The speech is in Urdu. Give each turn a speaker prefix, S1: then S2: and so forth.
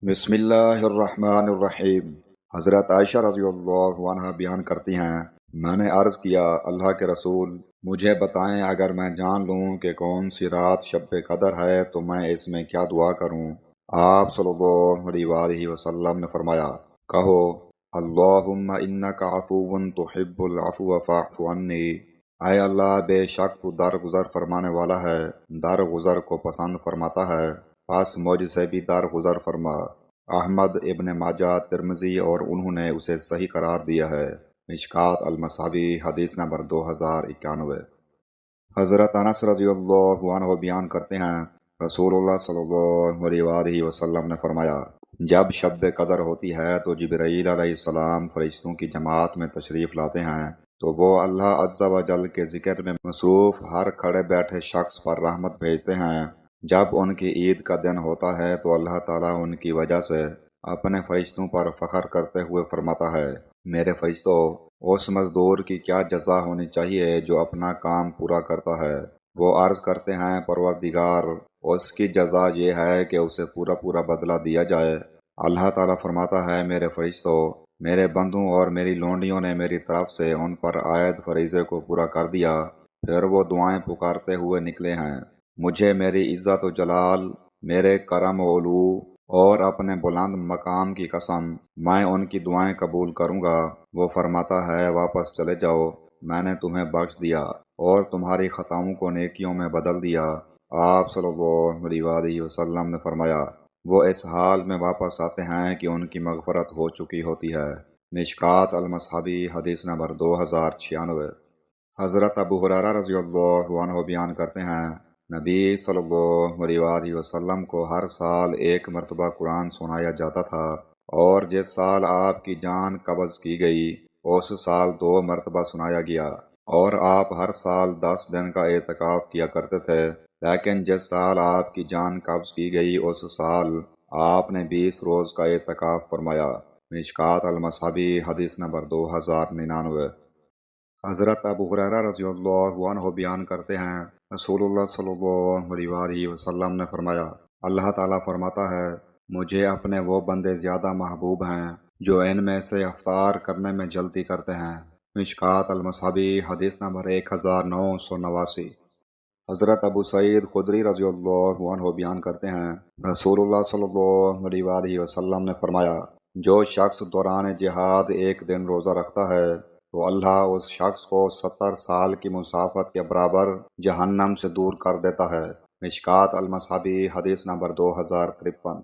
S1: بسم اللہ الرحمن الرحیم۔ حضرت عائشہ رضی اللہ عنہ بیان کرتی ہیں، میں نے عرض کیا اللہ کے رسول، مجھے بتائیں اگر میں جان لوں کہ کون سی رات شب قدر ہے تو میں اس میں کیا دعا کروں؟ آپ صلی اللہ علیہ وآلہ وسلم نے فرمایا، کہو اللہم انک عفو تحب العفو فاعف عنی۔ اے اللہ، بے شک تو درگزر فرمانے والا ہے، درگزر کو پسند فرماتا ہے، پس مجھ سے بھی درگزر فرما۔ احمد، ابن ماجہ، ترمذی اور انہوں نے اسے صحیح قرار دیا ہے۔ مشکات المصابی، حدیث نمبر 2091۔ حضرت انس رضی اللہ عنہ بیان کرتے ہیں، رسول اللہ صلی اللہ علیہ وآلہ وسلم نے فرمایا، جب شب قدر ہوتی ہے تو جبرائیل علیہ السلام فرشتوں کی جماعت میں تشریف لاتے ہیں تو وہ اللہ عز و جل کے ذکر میں مصروف ہر کھڑے بیٹھے شخص پر رحمت بھیجتے ہیں۔ جب ان کی عید کا دن ہوتا ہے تو اللہ تعالیٰ ان کی وجہ سے اپنے فرشتوں پر فخر کرتے ہوئے فرماتا ہے، میرے فرشتوں، اس مزدور کی کیا جزا ہونی چاہیے جو اپنا کام پورا کرتا ہے؟ وہ عرض کرتے ہیں، پروردگار، اس کی جزا یہ ہے کہ اسے پورا پورا بدلہ دیا جائے۔ اللہ تعالیٰ فرماتا ہے، میرے فرشتوں، میرے بندوں اور میری لونڈیوں نے میری طرف سے ان پر عائد فریضے کو پورا کر دیا۔ پھر وہ دعائیں پکارتے ہوئے نکلے ہیں، مجھے میری عزت و جلال، میرے کرم و علو اور اپنے بلند مقام کی قسم، میں ان کی دعائیں قبول کروں گا۔ وہ فرماتا ہے، واپس چلے جاؤ، میں نے تمہیں بخش دیا اور تمہاری خطاؤں کو نیکیوں میں بدل دیا۔ آپ صلی اللہ علیہ وآلہ وسلم نے فرمایا، وہ اس حال میں واپس آتے ہیں کہ ان کی مغفرت ہو چکی ہوتی ہے۔ مشکات المصابی، حدیث نمبر 2096۔ حضرت ابو ہریرہ رضی اللہ عنہ بیان کرتے ہیں، نبی صلی اللہ علیہ وآلہ وسلم کو ہر سال ایک مرتبہ قرآن سنایا جاتا تھا، اور جس سال آپ کی جان قبض کی گئی اس سال 2 مرتبہ سنایا گیا، اور آپ ہر سال 10 دن کا اعتکاف کیا کرتے تھے، لیکن جس سال آپ کی جان قبض کی گئی اس سال آپ نے 20 روز کا اعتکاف فرمایا۔ مشکات المصابی، حدیث نمبر 2099۔ حضرت ابو ہریرہ رضی اللہ عنہ بیان کرتے ہیں، رسول اللہ صلی اللہ علیہ وآلہ وسلم نے فرمایا، اللہ تعالیٰ فرماتا ہے، مجھے اپنے وہ بندے زیادہ محبوب ہیں جو ان میں سے افطار کرنے میں جلدی کرتے ہیں۔ مشکات المصابی، حدیث نمبر 1989۔ حضرت ابو سعید خدری رضی اللہ عنہ بیان کرتے ہیں، رسول اللہ صلی اللہ علیہ وآلہ وسلم نے فرمایا، جو شخص دوران جہاد ایک دن روزہ رکھتا ہے تو اللہ اس شخص کو 70 سال کی مسافت کے برابر جہنم سے دور کر دیتا ہے۔ مشکات المصابی، حدیث نمبر 2053۔